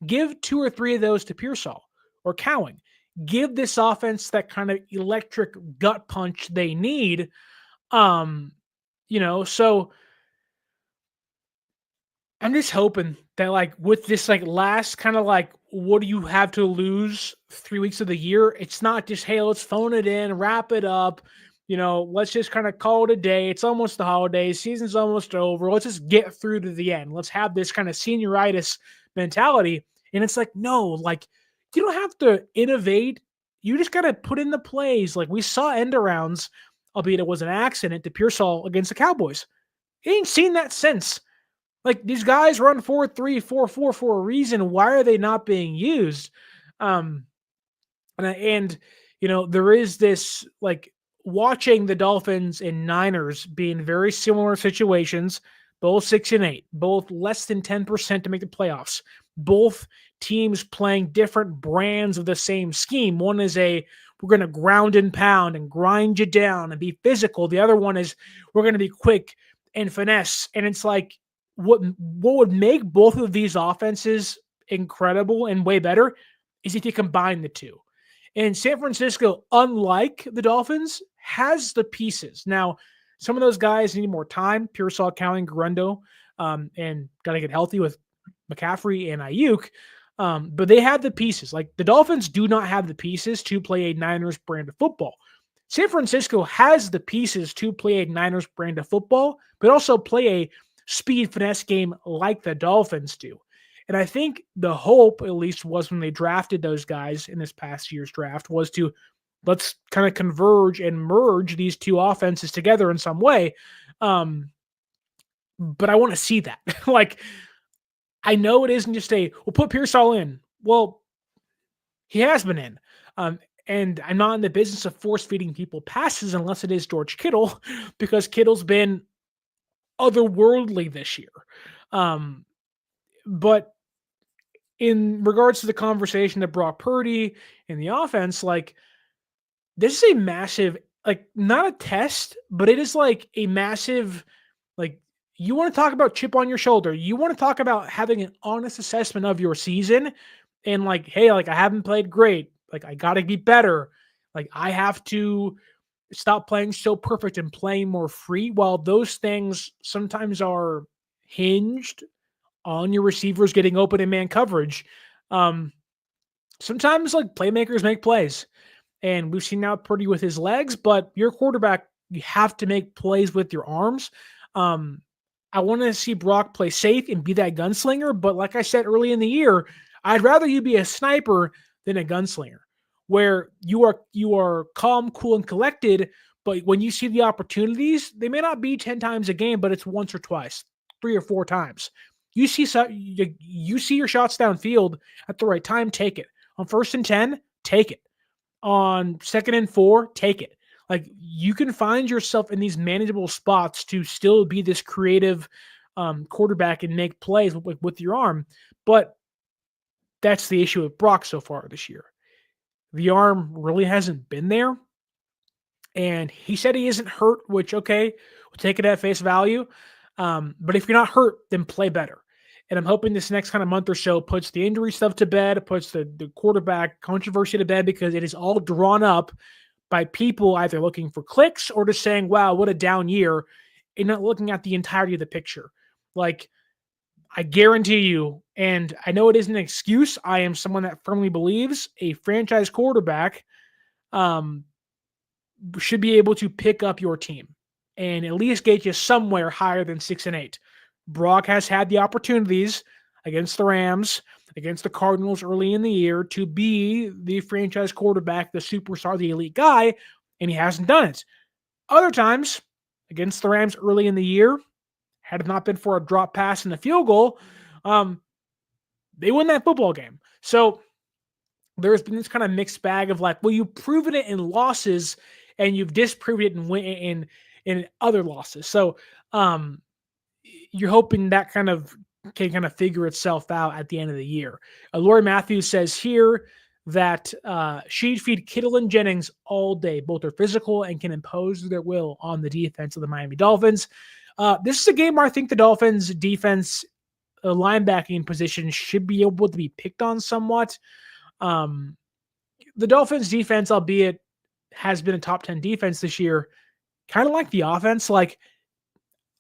give 2 or 3 of those to Pearsall or Cowing. Give this offense that kind of electric gut punch they need. So I'm just hoping that, like, with this, like, last kind of like, what do you have to lose 3 weeks of the year? It's not just, hey, let's phone it in, wrap it up. Let's just kind of call it a day. It's almost the holidays. Season's almost over. Let's just get through to the end. Let's have this kind of senioritis mentality. And it's like, no, like, you don't have to innovate. You just got to put in the plays. Like, we saw end arounds, albeit it was an accident, to Pearsall against the Cowboys. He ain't seen that since. Like, these guys run 4-3, 4-4 for a reason. Why are they not being used? There is this, like, watching the Dolphins and Niners be in very similar situations, both 6-8, both less than 10% to make the playoffs, both teams playing different brands of the same scheme. One is we're going to ground and pound and grind you down and be physical. The other one is we're going to be quick and finesse. And it's like, what would make both of these offenses incredible and way better is if you combine the two. And San Francisco, unlike the Dolphins, has the pieces. Now, some of those guys need more time. Pearsall, Cowing, Guerendo, and got to get healthy with McCaffrey and Ayuk. But they have the pieces. Like, the Dolphins do not have the pieces to play a Niners brand of football. San Francisco has the pieces to play a Niners brand of football, but also play a speed finesse game like the Dolphins do. And I think the hope, at least, was when they drafted those guys in this past year's draft, was to let's kind of converge and merge these two offenses together in some way. But I want to see that. Like, I know it isn't just we'll put Pearsall in. Well, he has been in. And I'm not in the business of force feeding people passes unless it is George Kittle, because Kittle's been otherworldly this year. But in regards to the conversation that Brock Purdy and the offense, like, this is a massive, like, not a test, but it is like a massive, like, you want to talk about chip on your shoulder. You want to talk about having an honest assessment of your season and, like, hey, like, I haven't played great. Like, I got to be better. Like, I have to stop playing so perfect and playing more free. While those things sometimes are hinged on your receivers getting open in man coverage, sometimes, like, playmakers make plays. And we've seen now Purdy with his legs, but your quarterback, you have to make plays with your arms. I want to see Brock play safe and be that gunslinger. But like I said early in the year, I'd rather you be a sniper than a gunslinger, where you are calm, cool, and collected. But when you see the opportunities, they may not be 10 times a game, but it's once or twice, 3 or 4 times. You see your shots downfield at the right time, take it. On 1st and 10, take it. On 2nd and 4, take it. Like, you can find yourself in these manageable spots to still be this creative quarterback and make plays with your arm. But that's the issue with Brock so far this year. The arm really hasn't been there. And he said he isn't hurt, which, okay, we'll take it at face value. But if you're not hurt, then play better. And I'm hoping this next kind of month or so puts the injury stuff to bed, puts the quarterback controversy to bed, because it is all drawn up by people either looking for clicks or just saying, wow, what a down year, and not looking at the entirety of the picture. Like, I guarantee you, and I know it isn't an excuse, I am someone that firmly believes a franchise quarterback um, should be able to pick up your team and at least get you somewhere higher than 6-8. Brock has had the opportunities against the Rams, against the Cardinals early in the year to be the franchise quarterback, the superstar, the elite guy, and he hasn't done it. Other times, against the Rams early in the year, had it not been for a drop pass and a field goal, they win that football game. So there's been this kind of mixed bag of like, well, you've proven it in losses and you've disproven it in other losses. So you're hoping that kind of can kind of figure itself out at the end of the year. Lori Matthews says here that she'd feed Kittle and Jennings all day. Both are physical and can impose their will on the defense of the Miami Dolphins. This is a game where I think the Dolphins defense linebacking position should be able to be picked on somewhat. The Dolphins defense, albeit has been a top 10 defense this year, kind of like the offense. Like,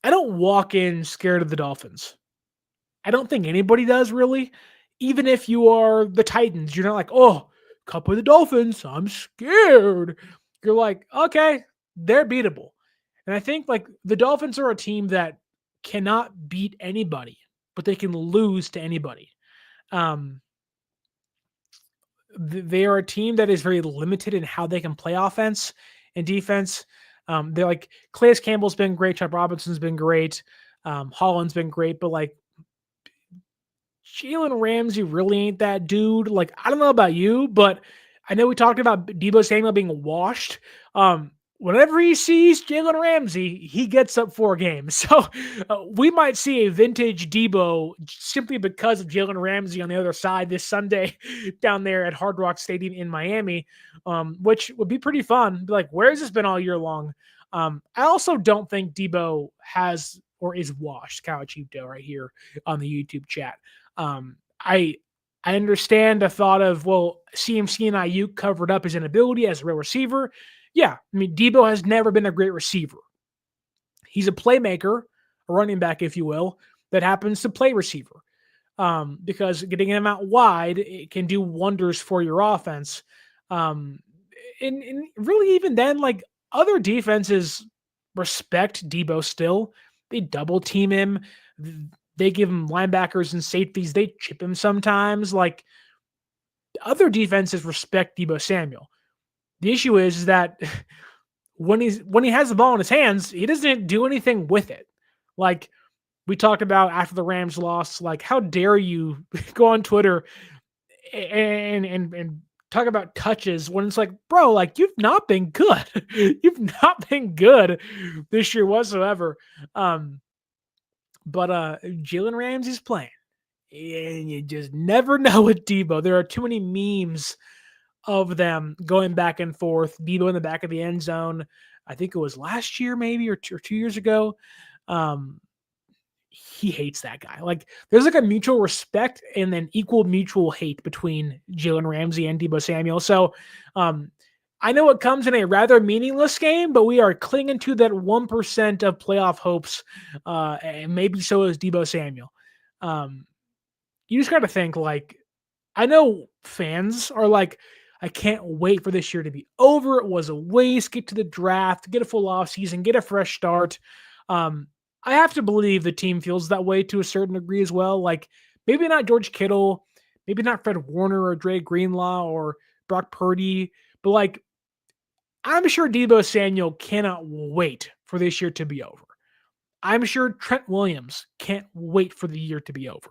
I don't walk in scared of the Dolphins. I don't think anybody does, really. Even if you are the Titans, you're not like, oh, cup with the Dolphins, I'm scared. You're like, okay, they're beatable. And I think like the Dolphins are a team that cannot beat anybody, but they can lose to anybody. They are a team that is very limited in how they can play offense and defense. They're like, Calais Campbell's been great. Chubb Robinson's been great. Holland's been great, but like Jalen Ramsey really ain't that dude. Like, I don't know about you, but I know we talked about Deebo Samuel being washed. Whenever he sees Jalen Ramsey, he gets up for a game. So we might see a vintage Deebo simply because of Jalen Ramsey on the other side this Sunday down there at Hard Rock Stadium in Miami, which would be pretty fun. Be like, where has this been all year long? I also don't think Deebo has or is washed. Cowachito right here on the YouTube chat. I understand the thought of, well, CMC and Ayuk covered up his inability as a real receiver. Yeah, I mean, Deebo has never been a great receiver. He's a playmaker, a running back, if you will, that happens to play receiver. Because getting him out wide, it can do wonders for your offense. And really, even then, like, other defenses respect Deebo still. They double team him. They give him linebackers and safeties. They chip him sometimes. Like, other defenses respect Deebo Samuel. The issue is that when he has the ball in his hands, he doesn't do anything with it. Like we talked about after the Rams loss, like, how dare you go on Twitter and talk about touches when it's like, bro, like, you've not been good. You've not been good this year whatsoever. But Jalen Ramsey's playing, and you just never know with Deebo. There are too many memes of them going back and forth. Deebo in the back of the end zone. I think it was last year, maybe, or 2 years ago. He hates that guy. Like, there's like a mutual respect and then equal mutual hate between Jalen Ramsey and Deebo Samuel. So I know it comes in a rather meaningless game, but we are clinging to that 1% of playoff hopes. And maybe so is Deebo Samuel. You just got to think, like, I know fans are like, I can't wait for this year to be over. It was a waste. Get to the draft, get a full off season, get a fresh start. I have to believe the team feels that way to a certain degree as well. Like, maybe not George Kittle, maybe not Fred Warner or Dre Greenlaw or Brock Purdy, but like, I'm sure Deebo Samuel cannot wait for this year to be over. I'm sure Trent Williams can't wait for the year to be over.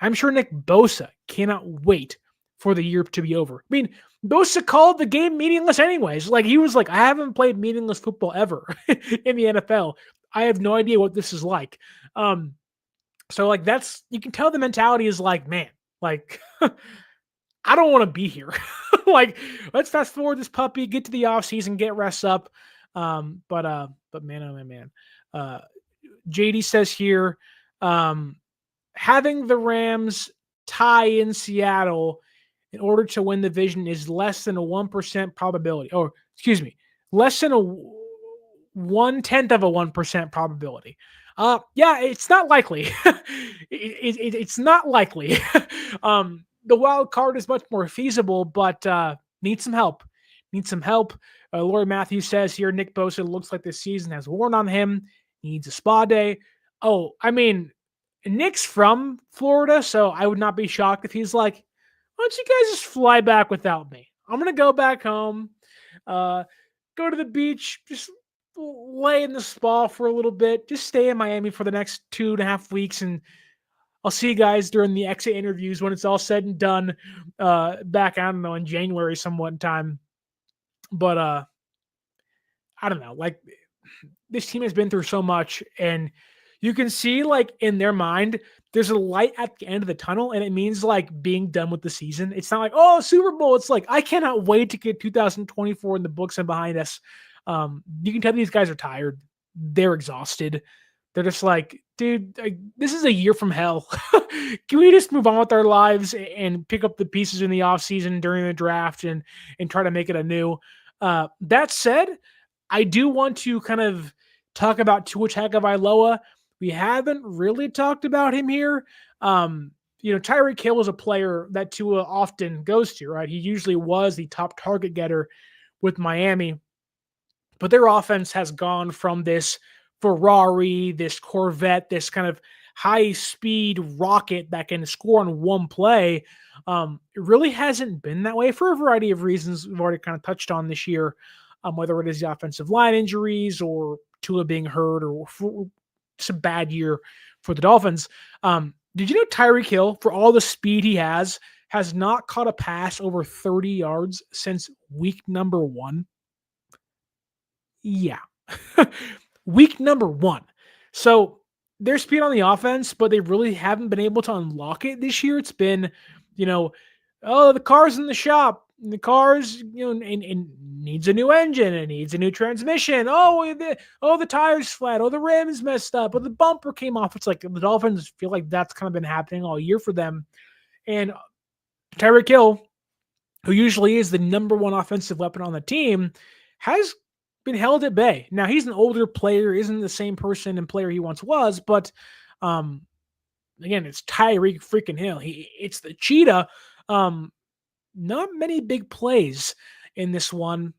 I'm sure Nick Bosa cannot wait for the year to be over. I mean, Bosa called the game meaningless anyways. Like, he was like, I haven't played meaningless football ever in the NFL. I have no idea what this is like. So like, that's, you can tell the mentality is like, man, like, I don't want to be here. Like, let's fast forward this puppy, get to the offseason, get rest up. But man, oh man. JD says here, having the Rams tie in Seattle in order to win the division is less than a 1% probability. Or, excuse me, less than a 1/10 of a 1% probability. Yeah, it's not likely. It's not likely. The wild card is much more feasible, but needs some help. Needs some help. Lori Matthews says here, Nick Bosa looks like this season has worn on him. He needs a spa day. Oh, I mean, Nick's from Florida, so I would not be shocked if he's like, why don't you guys just fly back without me? I'm going to go back home, go to the beach, just lay in the spa for a little bit, just stay in Miami for the next 2.5 weeks, and I'll see you guys during the exit interviews when it's all said and done, back, I don't know, in January somewhat time. But I don't know, like, this team has been through so much, and you can see, like, in their mind, there's a light at the end of the tunnel, and it means like being done with the season. It's not like, oh, Super Bowl. It's like, I cannot wait to get 2024 in the books and behind us. You can tell these guys are tired. They're exhausted. They're just like, dude, this is a year from hell. Can we just move on with our lives and pick up the pieces in the offseason during the draft and try to make it anew? That said, I do want to kind of talk about Tua Tagovailoa. We haven't really talked about him here. Tyreek Hill was a player that Tua often goes to, right? He usually was the top target getter with Miami, but their offense has gone from this Ferrari, this Corvette, this kind of high-speed rocket that can score on one play. It really hasn't been that way for a variety of reasons we've already kind of touched on this year, whether it is the offensive line injuries or Tua being hurt or it's a bad year for the Dolphins. Did you know Tyreek Hill, for all the speed he has not caught a pass over 30 yards since week number 1? Yeah. Week number 1. So there's speed on the offense, but they really haven't been able to unlock it this year. It's been, the car's in the shop. The car's, and needs a new engine. It needs a new transmission. The tire's flat. Oh, the rim's messed up. Oh, the bumper came off. It's like the Dolphins feel like that's kind of been happening all year for them. And Tyreek Hill, who usually is the number one offensive weapon on the team, has been held at bay. Now, he's an older player, isn't the same person and player he once was, but again, it's Tyreek freaking Hill. It's the cheetah. Not many big plays in this one,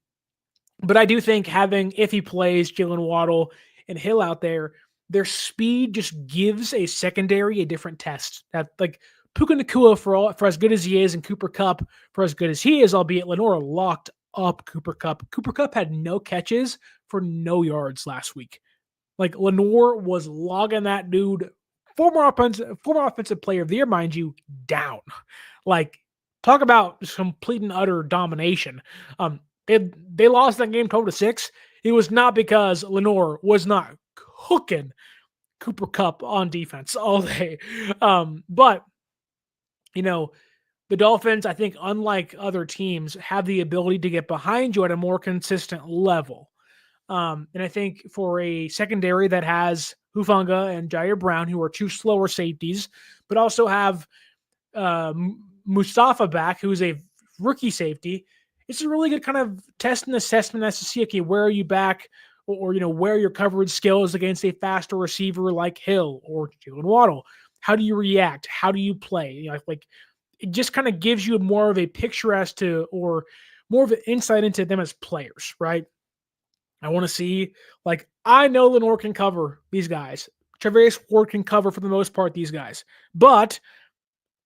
but I do think having, if he plays, Jalen Waddle and Hill out there, their speed just gives a secondary a different test. That, like, Puka Nacua, for as good as he is, and Cooper Kupp for as good as he is, albeit Lenore locked up Cooper Kupp. Cooper Kupp had no catches for no yards last week. Like, Lenore was logging that dude, former offensive player of the year, mind you, down. Like, talk about complete and utter domination. They lost that game 12-6. It was not because Lenore was not cooking Cooper Kupp on defense all day. But the Dolphins, I think, unlike other teams, have the ability to get behind you at a more consistent level. And I think for a secondary that has Hufanga and Jair Brown, who are two slower safeties, but also have Mustafa back, who's a rookie safety, it's a really good kind of test and assessment as to see, okay, where are you back, or where your coverage skills against a faster receiver like Hill or Jalen Waddle. How do you react? How do you play? It just kind of gives you more of a picture as to, or more of an insight into them as players, right? I want to see, I know Lenore can cover these guys. Travis Ward can cover for the most part these guys. But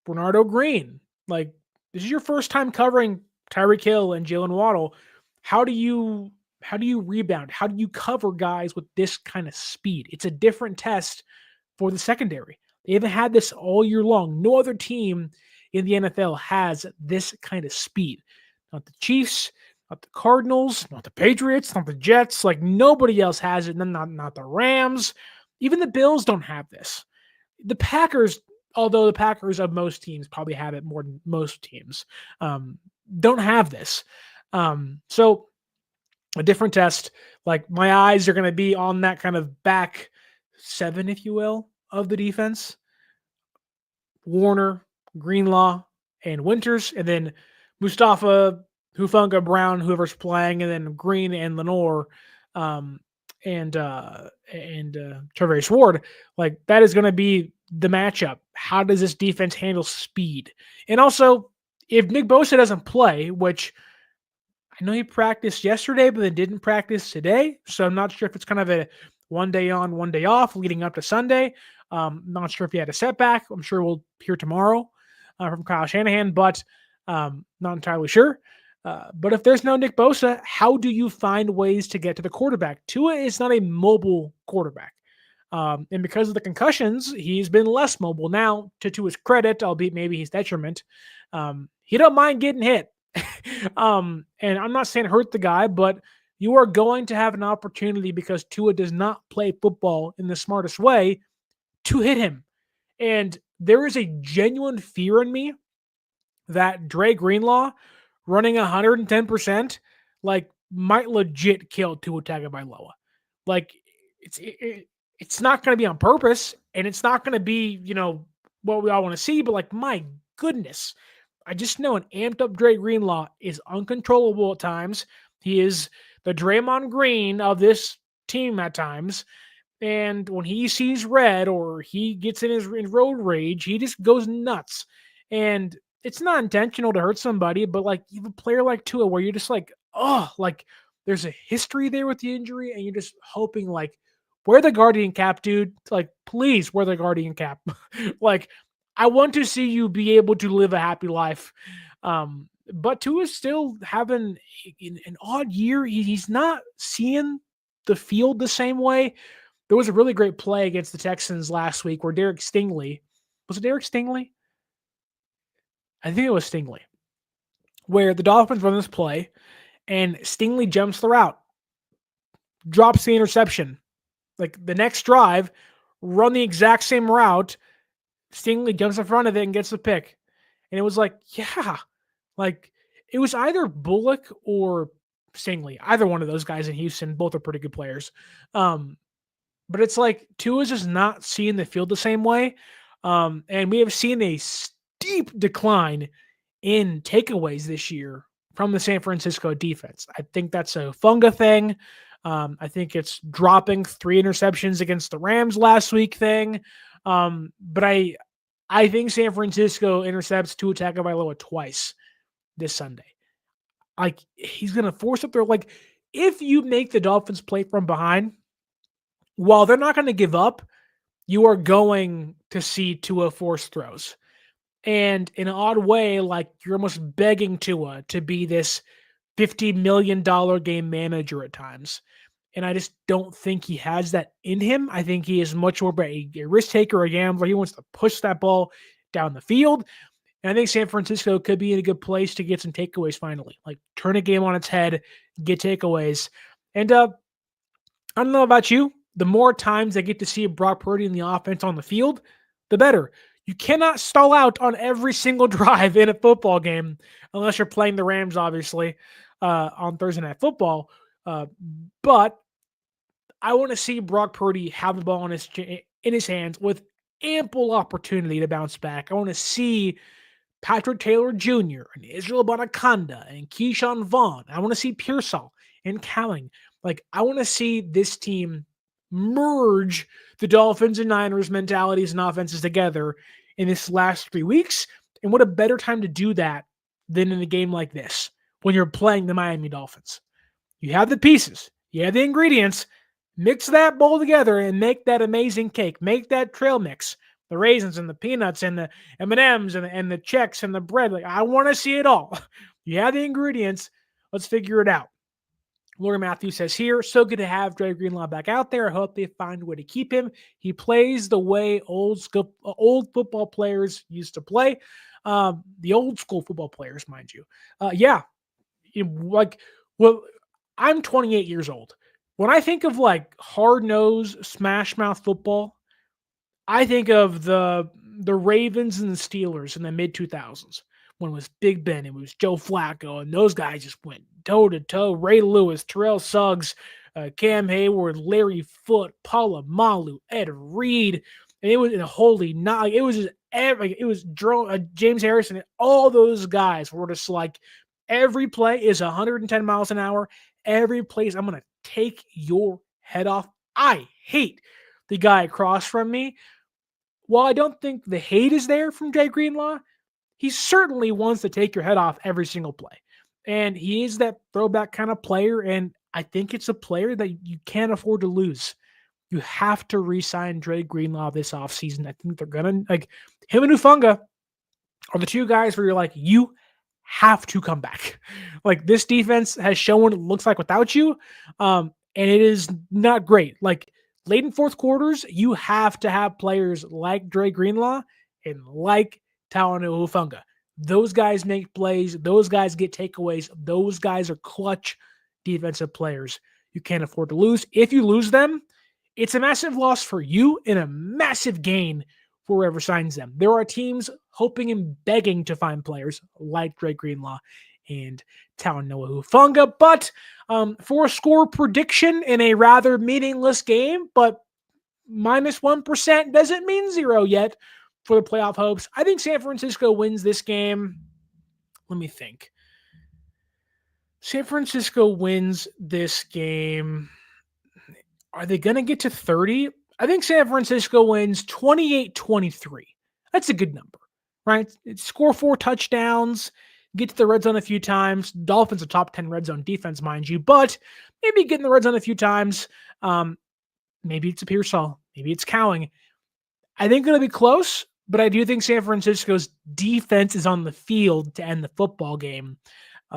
Bernardo Green, this is your first time covering Tyreek Hill and Jalen Waddle. How do you rebound? How do you cover guys with this kind of speed? It's a different test for the secondary. They haven't had this all year long. No other team in the NFL has this kind of speed. not the Chiefs, not the Cardinals, not the Patriots, not the Jets. Like nobody else has it. Not the Rams. Even the Bills don't have this. The Packers, although the Packers of most teams probably have it more than most teams, don't have this. So a different test. Like my eyes are going to be on that kind of back seven, if you will, of the defense. Warner, Greenlaw, and Winters, and then Mustafa, Hufanga, Brown, whoever's playing, and then Green and Lenore, um, and Travis Ward. Like that is going to be the matchup. How does this defense handle speed? And also, if Nick Bosa doesn't play, which I know he practiced yesterday, but then didn't practice today, so I'm not sure if it's kind of a one day on, one day off leading up to Sunday. Not sure if he had a setback. I'm sure we'll hear tomorrow from Kyle Shanahan, but not entirely sure. But if there's no Nick Bosa, how do you find ways to get to the quarterback? Tua is not a mobile quarterback. And because of the concussions, he's been less mobile now, to his credit, albeit maybe his detriment. He don't mind getting hit. And I'm not saying hurt the guy, but you are going to have an opportunity because Tua does not play football in the smartest way to hit him. And there is a genuine fear in me that Dre Greenlaw running 110% like might legit kill Tua Tagovailoa. Like it's not going to be on purpose, and it's not going to be, what we all want to see, but like my goodness, I just know an amped up Dre Greenlaw is uncontrollable at times. He is the Draymond Green of this team at times. And when he sees red or he gets in his road rage, he just goes nuts. And it's not intentional to hurt somebody, but like you have a player like Tua where you're just like, oh, like there's a history there with the injury, and you're just hoping like, wear the Guardian cap, dude. Like, please wear the Guardian cap. Like, I want to see you be able to live a happy life. But Tua is still having an odd year. He's not seeing the field the same way. There was a really great play against the Texans last week where Derek Stingley, was it Derek Stingley? I think it was Stingley, where the Dolphins run this play and Stingley jumps the route, drops the interception. Like the next drive, run the exact same route. Stingley jumps in front of it and gets the pick. And it was like, yeah, like it was either Bullock or Stingley, either one of those guys in Houston. Both are pretty good players. But it's like Tua's just not seeing the field the same way. And we have seen a steep decline in takeaways this year from the San Francisco defense. I think that's a Funga thing. I think it's dropping 3 interceptions against the Rams last week thing. But I think San Francisco intercepts Tua Tagovailoa twice this Sunday. Like he's going to force up there. Like if you make the Dolphins play from behind, while they're not going to give up, you are going to see Tua force throws. And in an odd way, like you're almost begging Tua to be this $50 million game manager at times. And I just don't think he has that in him. I think he is much more a risk taker, a gambler. He wants to push that ball down the field. And I think San Francisco could be in a good place to get some takeaways finally. Like turn a game on its head, get takeaways. And I don't know about you. The more times I get to see Brock Purdy in the offense on the field, the better. You cannot stall out on every single drive in a football game unless you're playing the Rams, obviously, on Thursday Night Football. But I want to see Brock Purdy have the ball in his hands with ample opportunity to bounce back. I want to see Patrick Taylor Jr. and Israel Bonaconda and Keyshawn Vaughn. I want to see Pearsall and Cowling. Like, I want to see this team merge the Dolphins and Niners mentalities and offenses together in this last 3 weeks. And what a better time to do that than in a game like this when you're playing the Miami Dolphins. You have the pieces, you have the ingredients, mix that bowl together and make that amazing cake. Make that trail mix, the raisins and the peanuts and the M&Ms and the Chex and the bread. Like, I want to see it all. You have the ingredients. Let's figure it out. Laura Matthews says here, so good to have Dre Greenlaw back out there. I hope they find a way to keep him. He plays the way old football players used to play. The old school football players, mind you. Yeah, like, well, I'm 28 years old. When I think of like hard nosed smash mouth football, I think of the Ravens and the Steelers in the mid 2000s when it was Big Ben, it was Joe Flacco, and those guys just went toe to toe. Ray Lewis, Terrell Suggs, Cam Hayward, Larry Foote, Paula Malu, Ed Reed, and it was in a holy not. Like, it was just it was James Harrison, and all those guys were just like every play is 110 miles an hour. Every place I'm gonna take your head off. I hate the guy across from me. While I don't think the hate is there from Jay Greenlaw, he certainly wants to take your head off every single play. And he is that throwback kind of player. And I think it's a player that you can't afford to lose. You have to re-sign Dre Greenlaw this offseason. I think they're going to, like, him and Ufunga are the two guys where you're like, you have to come back. Like, this defense has shown what it looks like without you. And it is not great. Like, late in fourth quarters, you have to have players like Dre Greenlaw and like Talanoa Hufanga. Those guys make plays. Those guys get takeaways. Those guys are clutch defensive players. You can't afford to lose. If you lose them, it's a massive loss for you and a massive gain for whoever signs them. There are teams hoping and begging to find players like Dre Greenlaw and Talanoa Hufanga. But for a score prediction in a rather meaningless game, but minus 1% doesn't mean zero yet for the playoff hopes. I think San Francisco wins this game. Let me think. San Francisco wins this game. Are they going to get to 30? I think San Francisco wins 28-23. That's a good number, right? Score 4 touchdowns, get to the red zone a few times. Dolphins are top 10 red zone defense, mind you, but maybe get in the red zone a few times. Maybe it's a Pearsall. Maybe it's Cowing. I think it'll be close, but I do think San Francisco's defense is on the field to end the football game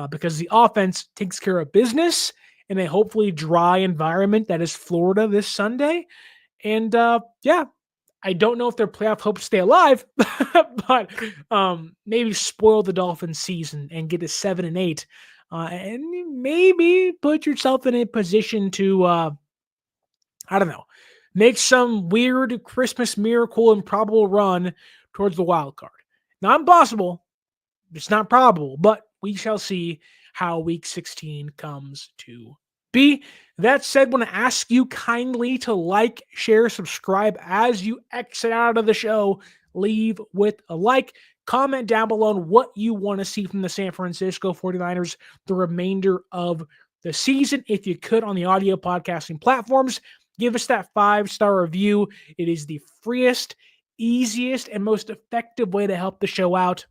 because the offense takes care of business in a hopefully dry environment that is Florida this Sunday. And I don't know if their playoff hopes stay alive, but maybe spoil the Dolphins season and get to 7-8 and maybe put yourself in a position to, I don't know, make some weird Christmas miracle improbable run towards the wild card. Not impossible. It's not probable, but we shall see how week 16 comes to be. That said, I want to ask you kindly to like, share, subscribe as you exit out of the show. Leave with a like. Comment down below on what you want to see from the San Francisco 49ers the remainder of the season. If you could, on the audio podcasting platforms, give us that 5-star review. It is the freest, easiest, and most effective way to help the show out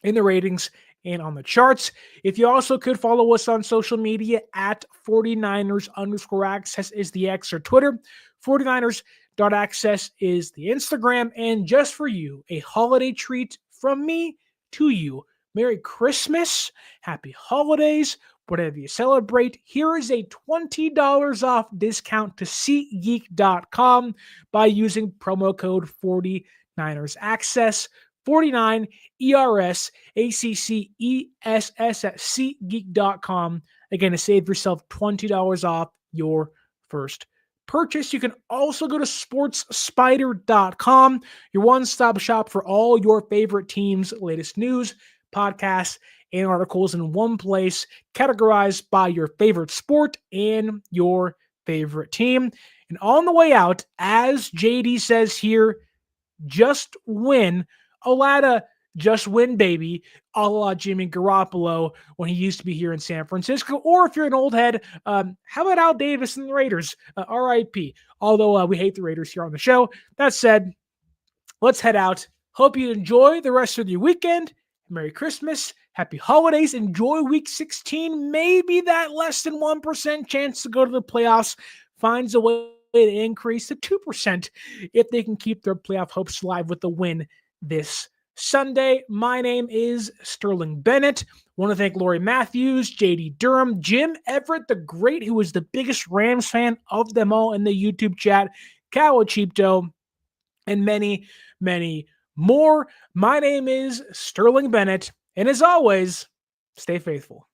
in the ratings and on the charts. If you also could follow us on social media at 49ers_access is the X or Twitter. 49ers.access is the Instagram. And just for you, a holiday treat from me to you. Merry Christmas. Happy holidays. Whatever you celebrate, here is a $20 off discount to SeatGeek.com by using promo code 49ersaccess. 49 ERS ACCESS at SeatGeek.com. Again, to save yourself $20 off your first purchase. You can also go to SportsSpyder.com, your one-stop shop for all your favorite teams' latest news, podcasts, and articles in one place, categorized by your favorite sport and your favorite team. And on the way out, as JD says here, just win. Olada, just win, baby, a la Jimmy Garoppolo when he used to be here in San Francisco. Or if you're an old head, how about Al Davis and the Raiders? RIP. Although we hate the Raiders here on the show. That said, let's head out. Hope you enjoy the rest of your weekend. Merry Christmas. Happy holidays. Enjoy week 16. Maybe that less than 1% chance to go to the playoffs finds a way to increase to 2% if they can keep their playoff hopes alive with the win this Sunday. My name is Sterling Bennett. Want to thank Lori Matthews, JD Durham, Jim Everett the Great, who is the biggest Rams fan of them all in the YouTube chat, Cowachipto, and many, many more. My name is Sterling Bennett, and as always, stay faithful.